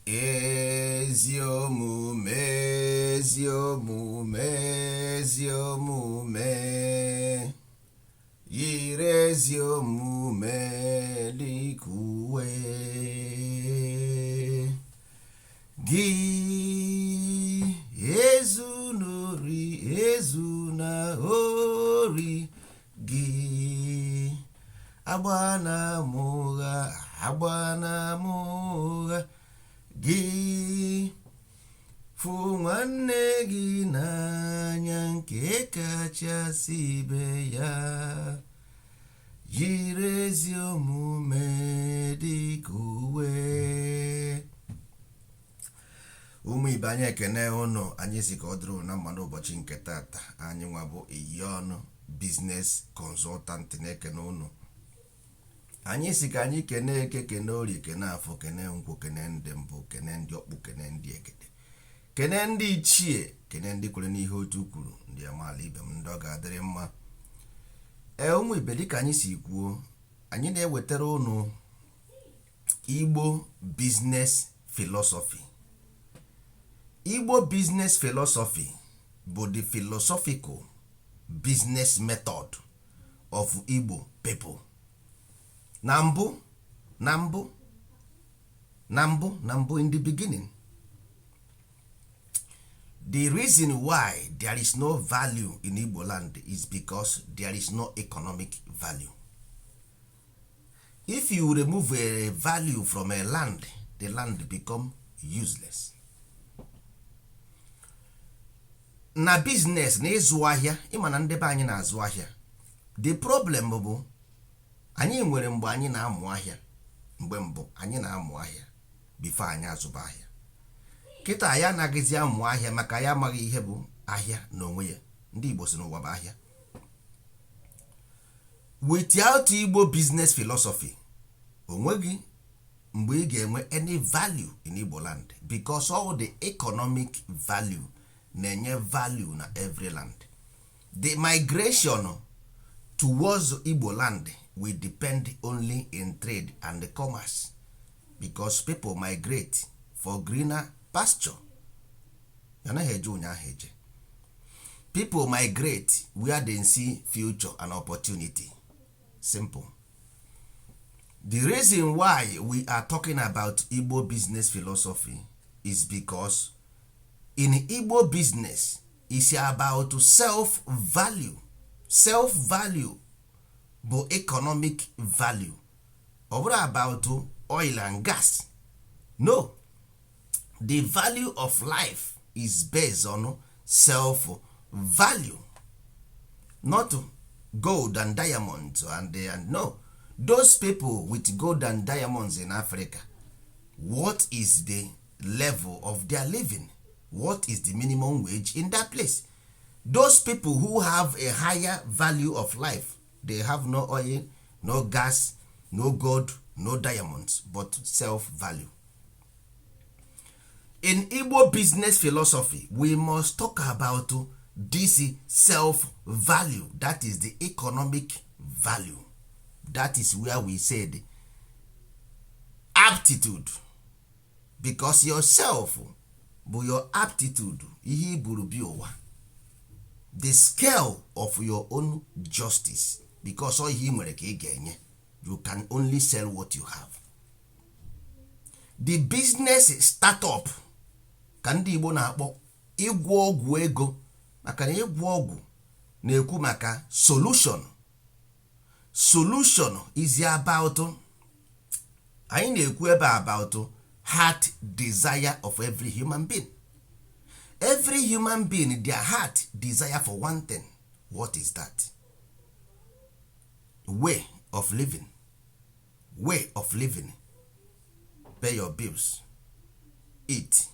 ezi omume ezi omume ezi omume yiri ezi omume dịka uwe gị ezuna ori gị agbana mụgha gị fụ nwanne gị n'anya nke kachasị ibe ya jiri ezi omume dịka uwe. Ụmụ ibe anyị ekene ụnụ, anyị si ka ọ dịrị na mmanụ ụbọchị nke tata. Anyị nwa bụ Iyon Business Consultant na-ekene ụnụ. Anyị si ka anyị kene eke, kene orie, kene afọ, kene nkwụ, kene ndị mbụ, kene ndị ọkpụ, kene ndị egede, kene ndị ichie, kene ndị kwere n'ihe otu kwuru, ndị amaala ibe m ndị ọ ga-adịrị mma. Ụmụ ibe dịka anyị si kwuo, anyị na-ewetara ụnụ Igbo Business Philosophy. Igbo Business Philosophy bụ the philosophical business method of Igbo people. Na mbụ in the beginning, the reason why there is no value in Igbo land is because there is no economic value. If you remove a value from a land, the land become useless. Na business na ịzụ ahịa, ịma na ndị be anyị na-azụ ahịa. The problem bụ anyị nwere mgbe anyị na-amụ ahịa, mgbe mbụ anyị na-amụ ahịa before anyị azụba ahịa. Kịta anyị anaghịzi amụ ahịa maka ya amaghị ihe bụ ahịa n'onwe ya. Ndị Igbo si n'ụwa bụ ahịa. Without Igbo business philosophy, onweghị mgbe ị ga-enwe any value in Igbo land, because all the economic value na-enye value na every land. The migration towards Igbo land will depend only in trade and commerce, because people migrate for greener pasture. Yanaghị eje ụnyaahụ eje. People migrate where they see future and opportunity. Simple. The reason why we are talking about Igbo business philosophy is because in Igbo business is about self-value. Self-value bụ economic value. Ọ bụrụ about oil and gas. No. The value of life is based on self-value. Not gold and diamonds and no. Those people with gold and diamonds in Africa, what is the level of their living? What is the minimum wage in that place? Those people who have a higher value of life, they have no oil, no gas, no gold, no diamonds, but self-value. In Igbo business philosophy, we must talk about this self-value. That is the economic value. That is where we said aptitude, because yourself bụ your aptitude, ihe iburu bi ụwa, the scale of your own justice, because all ihe nwere ka ị ga-enye. You can only sell what you have. The business startup ka ndị Igbo na-akpọ ịgwọ ọgwụ ego, maka na ịgwọ ọgwụ na-ekwu maka solution. Solution is about, anyị na-ekwu ebe about heart desire of every human being. Every human being, their heart desire for one thing. What is that? Way of living. Way of living. Pay your bills. Eat.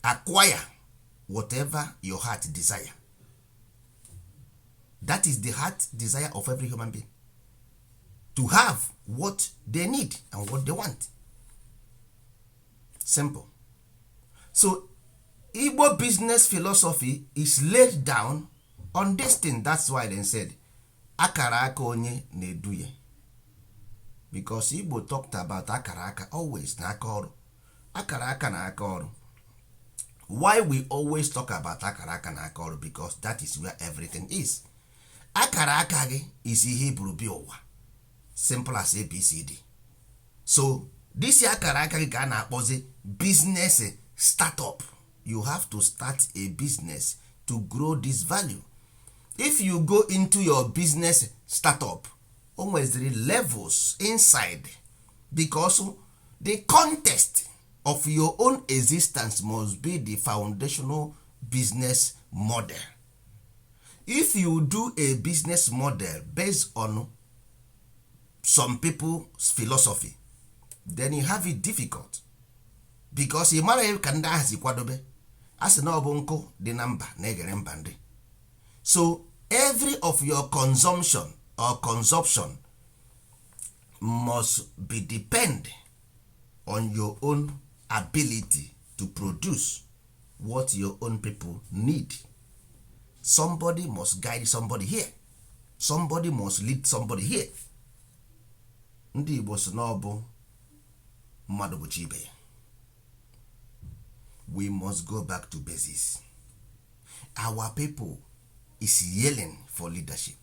Acquire whatever your heart desire. That is the heart desire of every human being. To have what they need and what they want. Simple. So Igbo business philosophy is laid down on this thing. That's why they said akara aka onye na-edu ya. Because Igbo talked about akara aka always na aka ọrụ. akara aka na aka ọrụ. Why we always talk about akara aka na aka ọrụ? Because that is where everything is. Akara aka gị is ihe iburu bi ụwa, simple as ABCD. So this akara aka gị ka a na-akpọzi business startup. You have to start a business to grow this value. If you go into your business startup, almost the levels inside, because the context of your own existence must be the foundational business model. If you do a business model based on some people's philosophy, then you have it difficult, because ị mara ka ndị ahụ si kwadobe, a sị na ọ bụ nkụ dị na mba na-egere mba ndị. So every of your consumption or consumption must be depend on your own ability to produce what your own people need. Somebody must guide somebody here. Somebody must lead somebody here. Ndị Igbo sị na ọ bụ mmadụ bụ chi ibe ya. We must go back to basics. Our people is yelling for leadership.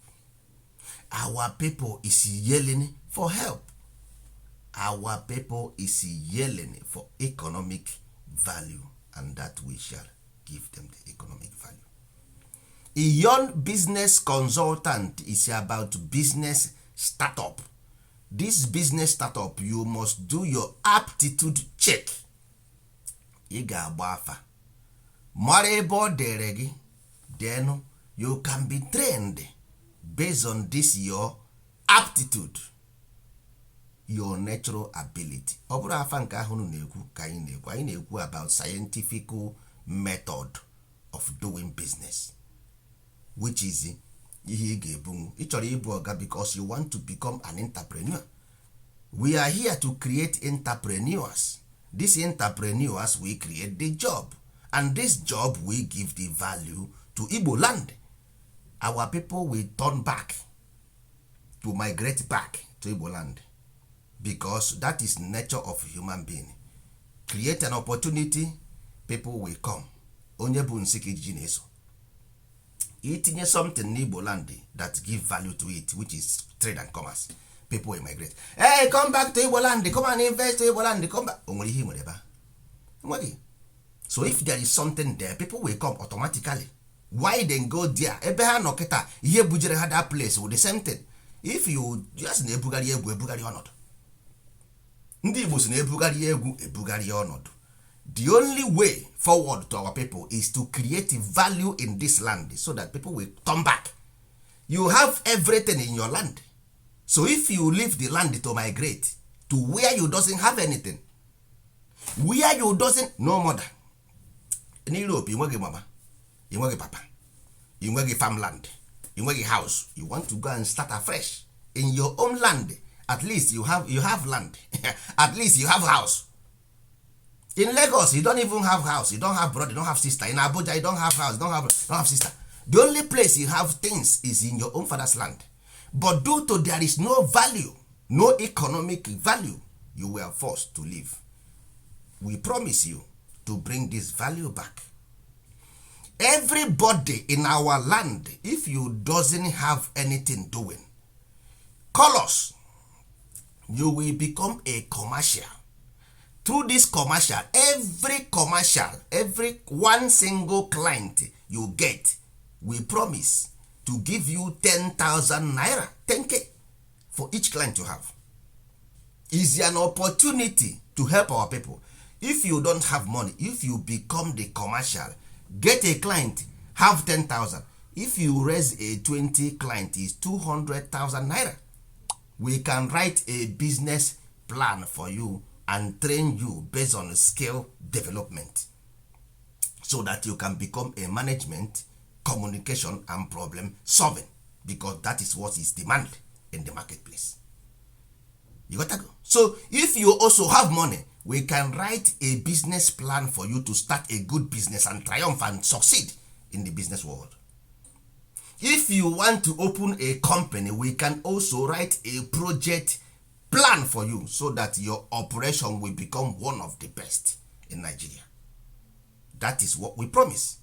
Our people is yelling for help. Our people is yelling for economic value, and that we shall give them the economic value. A young business consultant is about business startup. This business startup, you must do your aptitude check. Ị ga-agba afa, mara ebe ọ dere gị, then you can be trained based on this your aptitude, your natural ability. Ọ bụrụ afa nke ahụ na-ekwu ka anyị na-ekwu about scientific method of doing business, which is ihe ị ga-ebunwu. Ị chọrọ ịbụ ọga because you want to become an entrepreneur. We are here to create entrepreneurs. These entrepreneurs will create the job, and this job will give the value to Igbo land. Our people will turn back to migrate back to Igbo land, because that is nature of human being. Create an opportunity, people will come. Onye bụ nsị ka iji na-eso. Itinye something n'Igbo land that give value to it, which is trade and commerce, people will migrate. Hey, come back to Igbo land, come and invest to Igbo land, come back. Onwere ihe nwere ebe a. So if there is something there, people will come automatically. Why then go there? Ebe ha nọ kịta, ihe bujere ha that place with the same thing. If you just na-ebugharị egwu ebugharị ọnọdụ. Ndị Igbo si na-ebugharị egwu ebugharị ọnọdụ. The only way forward to our people is to create value in this land so that people will turn back. You have everything in your land. So if you leave the land to migrate to where you doesn't have anything, where you doesn't, no mother. In Europe, you nweghị mama, you nweghị papa, you nweghị farmland, you nweghị house. You want to go and start afresh in your own land. At least you have land. At least you have house. In Lagos, you don't even have house. You don't have brother, you don't have sister. In Abuja, you don't have house, you don't have sister. The only place you have things is in your own father's land. But due to there is no value, no economic value, you were forced to leave. We promise you to bring this value back. Everybody in our land, if you doesn't have anything doing, call us. You will become a commercial. Through this commercial, every one single client you get, we promise to give you 10,000 naira, 10k for each client you have. Is an opportunity to help our people. If you don't have money, if you become the commercial, get a client, have 10,000. If you raise a 20 client, is 200,000 naira. We can write a business plan for you and train you based on skill development, so that you can become a management, communication and problem solving, because that is what is demanded in the marketplace. You got to go. So if you also have money, we can write a business plan for you to start a good business and triumph and succeed in the business world. If you want to open a company, we can also write a project plan for you so that your operation will become one of the best in Nigeria. That is what we promise.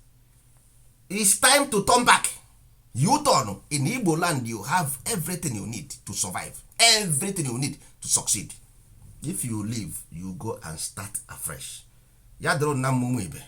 It's time to turn back. You turn. In Igbo land, you have everything you need to survive, everything you need to succeed. If you leave, you go and start afresh. Ya dịrị na mmụmụ ibe.